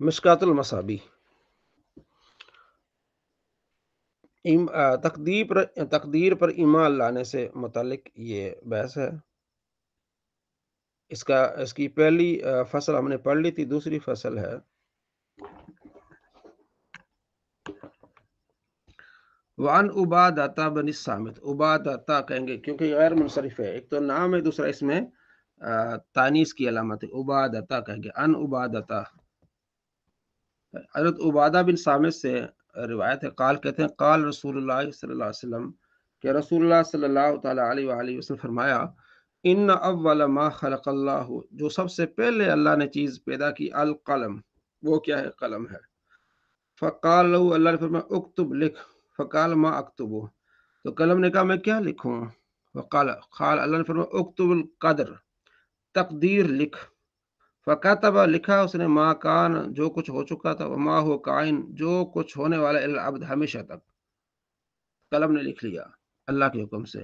مشکات المصابیح تقدیر پر ایمان لانے سے متعلق یہ بحث ہے۔ اس کی پہلی فصل ہم نے پڑھ لی تھی، دوسری فصل ہے وان عبادہ بن الصامت۔ عبادہ کہیں گے کیونکہ یہ غیر منصرف ہے، ایک تو نام ہے، دوسرا اس میں تانیث کی علامت ہے، عبادہ کہیں گے۔ ان عبادہ، حضرت عبادہ بن صامت سے روایت ہے، قال کہتے ہیں قال رسول اللہ صلی اللہ علیہ وسلم، کہ رسول اللہ صلی اللہ تعالی علیہ وآلہ وسلم فرمایا، ان اول ما خلق اللہ، جو سب سے پہلے اللہ نے چیز پیدا کی، القلم، وہ کیا ہے؟ قلم ہے۔ فقال له، اللہ نے فرمایا اکتب، لکھ۔ فقال ما اکتبو، تو قلم نے کہا میں کیا لکھوں؟ قال اللہ نے فرمایا اکتب القدر، تقدیر لکھ۔ فکتب، لکھا اس نے، ما کان، جو کچھ ہو چکا تھا، وما ہو کائن، جو کچھ ہونے والا، العبد، ہمیشہ تک، قلم نے لکھ لیا اللہ کے حکم سے۔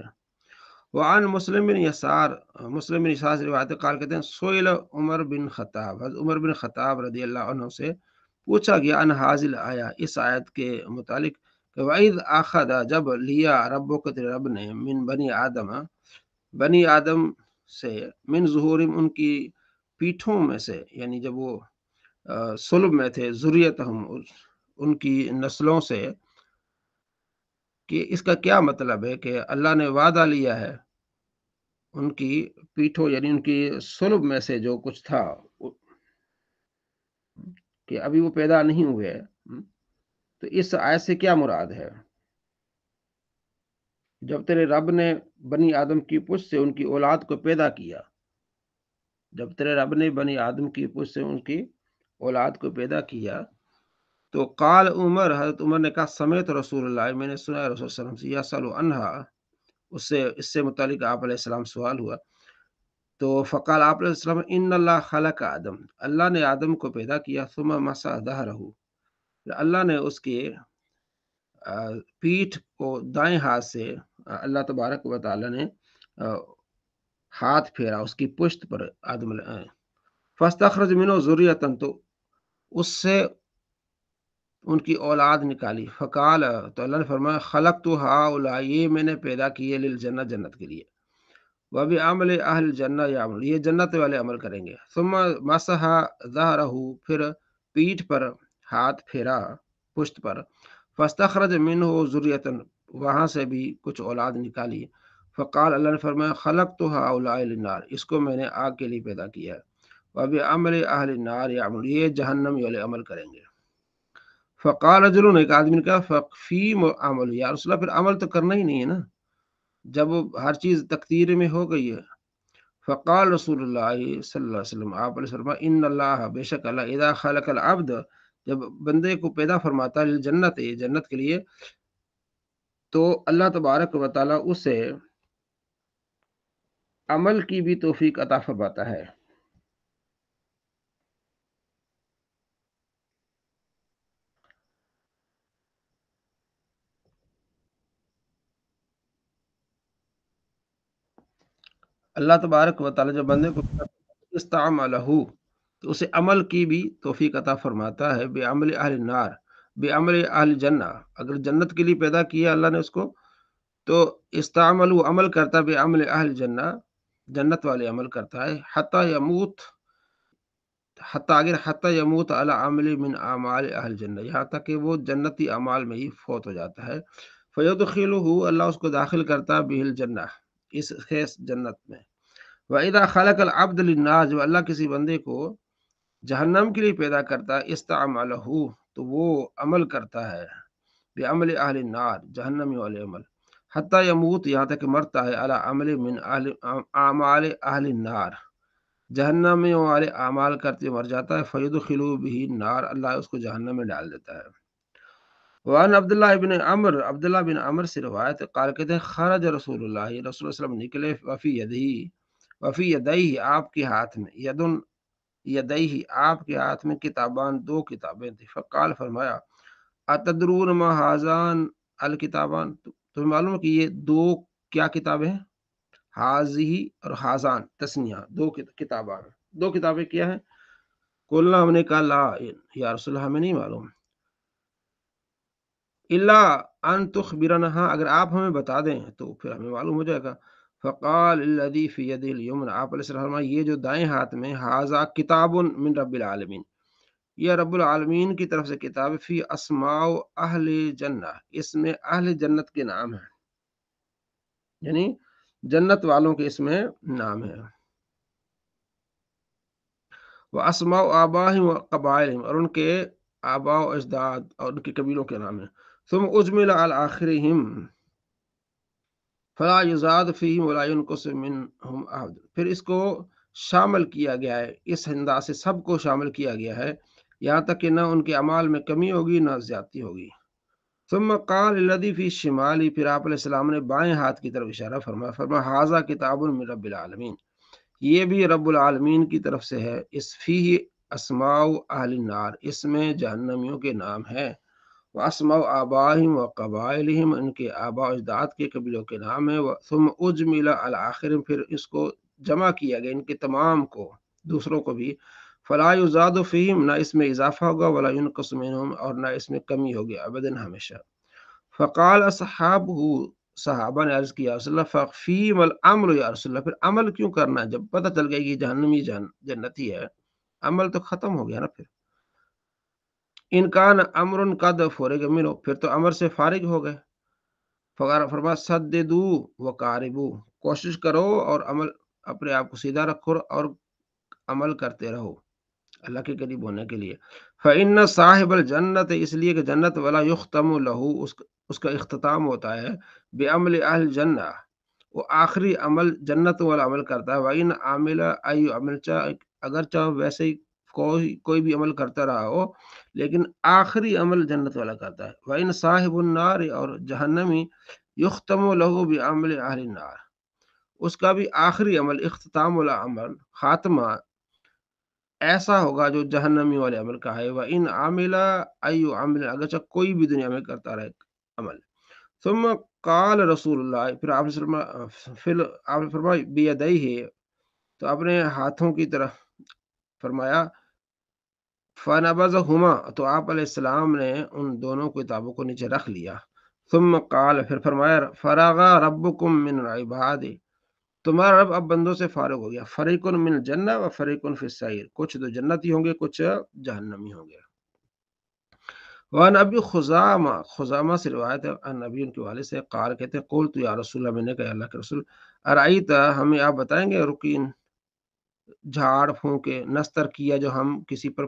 وعن مسلم بن یسار، مسلم بن یسار سے روایت قال کہتے ہیں سئل عمر بن خطاب، حضرت عمر بن خطاب رضی اللہ عنہ سے پوچھا گیا ان حاضل آیا، اس آیت کے متعلق، کہ وَإِذْ أَخَذَ، جب لیا ربک، تیرے رب نے، من بنی آدم، بنی آدم سے، من ظہورم، ان کی پیٹھوں میں سے، یعنی جب وہ صلب میں تھے، ذریتہم، ان کی نسلوں سے، کہ اس کا کیا مطلب ہے کہ اللہ نے وعدہ لیا ہے ان کی پیٹھوں، یعنی ان کی صلب میں سے جو کچھ تھا، کہ ابھی وہ پیدا نہیں ہوئے، تو اس آیت سے کیا مراد ہے؟ جب تیرے رب نے بنی آدم کی پشت سے ان کی اولاد کو پیدا کیا، جب تیرے رب نے بنی آدم کی پشت سے ان کی اولاد کو پیدا کیا، تو قال عمر، حضرت عمر نے کہا سمیت رسول اللہ، میں نے سنا رسول صلی اللہ علیہ وسلم سے، یسأل عنہا، اس سے متعلق آپ علیہ السلام سوال ہوا، تو فقال آپ علیہ السلام ان اللہ خلق آدم، اللہ نے آدم کو پیدا کیا، ثم مسح ظہرہ، اللہ نے اس کے پیٹھ کو دائیں ہاتھ سے، اللہ تبارک و تعالی نے ہاتھ پھیرا اس کی پشت پر، آدم فاستخرج منہ ذریۃ، تو اس سے ان کی اولاد نکالی، فقال، تو اللہ نے فرمایا خلقت ہؤلاء، یہ میں نے پیدا کیے، للجنہ، جنت کے لیے، وبعمل اہل الجنہ یعمل، یہ جنت والے عمل کریں گے، ثم مسح ظہرہ، پھر پیٹھ پر ہاتھ پھیرا، پشت پر، فاستخرج منہ ذریۃ، وہاں سے بھی کچھ اولاد نکالی، فقال، اللہ نے فرمایا خلقت ہؤلاء للنار، اس کو میں نے آگ کے لیے پیدا کیا ہے، وبعمل اہل النار یعمل، یہ جہنم والے عمل کریں گے۔ فقال رجل، ایک آدمی نے کہا فیم عمل، یا رسول اللہ، پھر عمل تو کرنا ہی نہیں ہے نا، جب ہر چیز تقدیر میں ہو گئی ہے۔ فقال رسول اللہ صلی اللہ علیہ وسلم، آپ علیہ وسلم، ان اللہ، بے شک اللہ، اذا خلق العبد، جب بندے کو پیدا فرماتا ہے، للجنت، جنت کے لیے، تو اللہ تبارک و تعالی اسے عمل کی بھی توفیق عطا فرماتا ہے۔ اللہ تبارک و تعالی جب بندے کو استعملہ، تو اسے عمل کی بھی توفیق عطا فرماتا ہے، بعمل اہل النار، بعمل اہل جنہ، اگر جنت کے لیے پیدا کیا اللہ نے اس کو، تو استعمل، وہ عمل کرتا ہے، بعمل اہل جنہ، جنت والے عمل کرتا ہے، حتی یموت، حتی اگر حتی یموت علی عمل من اعمال اہل جنہ، یہاں تک کہ وہ جنتی اعمال میں ہی فوت ہو جاتا ہے، فیدخلہ، اللہ اس کو داخل کرتا ہے، بہ الجنہ، اس خیس جنت میں۔ وَإِذَا خَلَقَ الْعَبْدَ لِلنَّارِ، جب اللہ کسی بندے کو جہنم کے لیے پیدا کرتا ہے، استعملہ، تو وہ عمل کرتا ہے، بعمل اہل النار، جہنمی والے عمل، حتی یموت، یہاں تک کہ مرتا ہے، علی عمل من اعمال اہل النار، جہنم والے اعمال کرتے مر جاتا ہے، فیدخلہ بہ النار، اللہ اس کو جہنم میں ڈال دیتا ہے۔ وعن عبداللہ بن عمر، عبداللہ بن عمر سے روایت قال کہتے ہیں خرج رسول اللہ، رسول اللہ صلی اللہ علیہ وسلم نکلے، وفی یدیہ، آپ کے ہاتھ میں، یدن یدیہ، آپ کے ہاتھ میں، کتابان، دو کتابیں تھیں، فقال، فرمایا اتدرون ما ہاذان الکتابان، تمہیں معلوم ہے کہ یہ دو کیا کتابیں ہیں؟ حاذی اور حاذان، تسنیہ، دو کتابان، دو کتابیں کیا ہیں؟ قلنا ہم نے کہا لا یا رسول اللہ ہمیں نہیں معلوم، الا ان تخبرنا، ہاں اگر آپ ہمیں بتا دیں تو پھر ہمیں معلوم ہو جائے گا۔ فقال الذی فی یدہ الیمنی، آپ علیہ السلام فرمایا یہ جو دائیں ہاتھ میں، ھذا کتاب من رب العالمین، یہ رب العالمین کی طرف سے کتاب، فی اسماء اہل جنہ، اس میں اہل جنت کے نام ہیں، یعنی جنت والوں کے اس میں نام ہے۔ وہ اسماء آباہم و قبائلہم، اور ان کے آباء و اجداد اور ان کے قبیلوں کے نام ہیں۔ ثم اجمل علی آخرہم فلا یزاد فیہم ولا ینقص منہم احد، پھر اس کو شامل کیا گیا ہے، اس انداز سے سب کو شامل کیا گیا ہے، یہاں تک کہ نہ ان کے اعمال میں کمی ہوگی نہ زیادتی ہوگی۔ ثم قال الذی فی الشمال، پھر آپ علیہ السلام نے بائیں ہاتھ کی طرف اشارہ فرمایا، فرمایا ھذا کتاب من رب العالمین، یہ بھی رب العالمین کی طرف سے ہے، اس فیہ اسماء اہل النار، اس میں جہنمیوں کے نام ہیں، واسماء آبائہم و قبائلہم، ان کے آباء و اجداد کے قبیلوں کے نام ہیں، ثم اجمل علی آخرہم، پھر اس کو جمع کیا گیا ان کے تمام کو، دوسروں کو بھی، فلا یزاد فیہم، نہ اس میں اضافہ ہوگا، ولا ینقص منہم، اور نہ اس میں کمی ہوگی، ابداً ہمیشہ۔ فقال اصحابہ، صحابہ نے عرض کیا رسول اللہ فیم الامر یا رسول اللہ، پھر عمل کیوں کرنا ہے جب پتہ چل گیا کہ جہنمی جنتی ہے، عمل تو ختم ہو گیا نا پھر۔ ان کان امر قد فرغ منہ، پھر تو امر سے فارغ ہو گئے۔ فرما سددو وقاربو، کوشش کرو اور عمل، اپنے آپ کو سیدھا رکھو اور عمل کرتے رہو اللہ کے قریب ہونے کے لیے۔ فإن صاحب الجنت، اس لیے کہ جنت والا، یختم لہو، اس کا اختتام ہوتا ہے، بعمل اہل جنہ، وہ آخری عمل جنت والا عمل کرتا ہے، وإن عامل ای عمل، اگرچہ ویسے ہی کوئی بھی عمل کرتا رہا ہو لیکن آخری عمل جنت والا کرتا ہے۔ وإن صاحب النار، اور جہنمی، یختم لہو بعمل اہل النار، اس کا بھی آخری عمل، اختتام والا عمل، خاتمہ ایسا ہوگا جو جہنمی والے عمل کا ہے۔ وَإِنْ عَمِلَ أَيُّ عَمْلٍ، اگرچہ کوئی بھی دنیا میں کرتا رہے عمل۔ ثم قال رسول اللہ، پھر آپ نے فرمایا بیدیہ، تو اپنے ہاتھوں کی طرف فرمایا، فَنَبَذَهُمَا، تو آپ علیہ السلام نے ان دونوں کتابوں کو نیچے رکھ لیا۔ ثم قال، پھر فرمایا، فَرَغَ رَبُّكُم مِّنْ عِبَادِهِ، تمہارا رب اب بندوں سے فارغ ہو گیا، فریقٌ من الجنہ و فریقٌ فی السعیر، کچھ تو جنتی ہوں گے کچھ جہنمی ہوں گے۔ وعن ابی خزامہ سے روایت ہے، ان نبی ان کے والد سے قال، کہتے ہیں، قلت یا رسول اللہ، میں نے کہا اللہ کے رسول، ارائیت، ہمیں آپ بتائیں گے، رکین، جھاڑ پھونکے، نستر کیا جو ہم کسی پر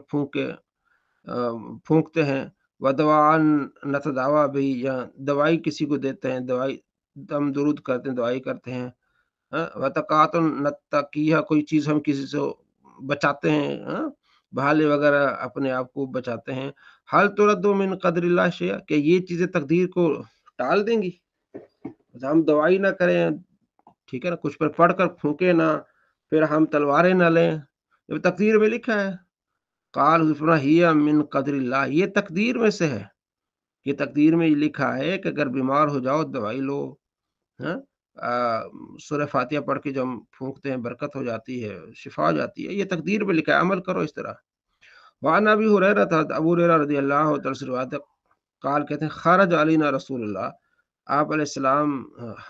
پھونکتے ہیں، ودوان نتداوا بھی، یا دوائی کسی کو دیتے ہیں، دوائی دم درود کرتے ہیں، دوائی کرتے ہیں، وتقاتن نتقیہ، کوئی چیز ہم کسی سے بچاتے ہیں، بھالے وغیرہ اپنے آپ کو بچاتے ہیں، حل ترد من قدر اللہ شیء، کہ یہ چیزیں تقدیر کو ٹال دیں گی، ہم دوائی نہ کریں، ٹھیک ہے نا، کچھ پر پڑھ کر پھونکے نہ، پھر ہم تلواریں نہ لیں، یہ تقدیر میں لکھا ہے۔ قال، ہی من قدر اللہ، یہ تقدیر میں سے ہے، یہ تقدیر میں یہ لکھا ہے کہ اگر بیمار ہو جاؤ دوائی لو، ہاں، سورہ فاتحہ پڑھ کے جو ہم پھونکتے ہیں برکت ہو جاتی ہے، شفا ہو جاتی ہے، یہ تقدیر میں لکھا ہے، عمل کرو اس طرح۔ وعن ابی ہریرہ، تھا ابو ہریرہ رضی اللہ تعالی عنہ روایت ہے، قال، کہتے ہیں، خرج علینا رسول اللہ، آپ علیہ السلام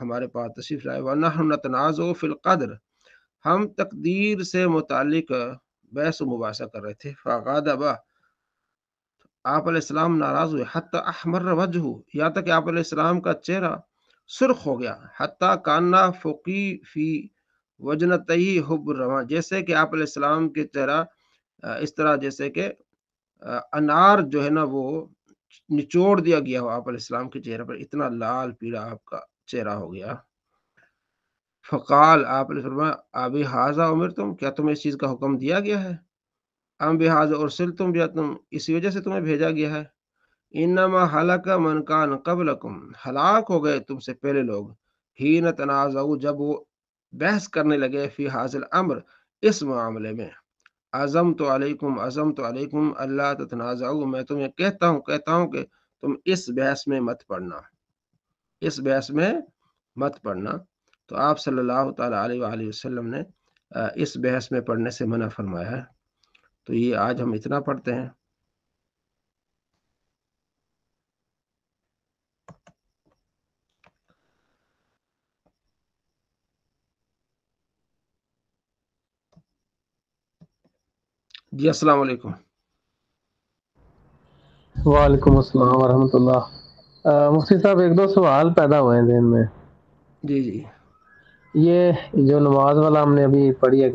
ہمارے پاس تشریف لائے، ونحن نتنازع فی القدر، ہم تقدیر سے متعلق بحث و مباحثہ کر رہے تھے، فغضب، آپ علیہ السلام ناراض ہوئے، حتی احمر وجہہ، یہاں تک کہ آپ علیہ السلام کا چہرہ سرخ ہو گیا، حتی کانا فقی فی وجنتہی حب الرما، جیسے کہ آپ علیہ السلام کے چہرہ اس طرح جیسے کہ انار جو ہے نا وہ نچوڑ دیا گیا ہو، آپ علیہ السلام کے چہرے پر اتنا لال پیلا آپ کا چہرہ ہو گیا۔ فقال، آپ نے فرمایا، ابی ھذا امرتم، کیا تمہیں اس چیز کا حکم دیا گیا ہے؟ ام بھذا ارسلتم، یا تم اسی وجہ سے تمہیں بھیجا گیا ہے؟ انما ہلک من کان قبلکم، ہلاک ہو گئے تم سے پہلے لوگ، حین تنازعوا، جب وہ بحث کرنے لگے، فی ھذا الامر، اس معاملے میں، عزمت علیکم اللہ تتنازعوا، میں تمہیں کہتا ہوں کہ تم اس بحث میں مت پڑنا، اس بحث میں مت پڑنا۔ تو آپ صلی اللہ تعالیٰ علیہ وآلہ وسلم نے اس بحث میں پڑھنے سے منع فرمایا ہے۔ تو یہ آج ہم اتنا پڑھتے ہیں۔ جی السلام علیکم۔ وعلیکم السلام ورحمۃ اللہ۔ مفتی صاحب، ایک دو سوال پیدا ہوئے ہیں ذہن میں۔ جی جی یہ جو نماز والا ہم نے ابھی پڑھی ہے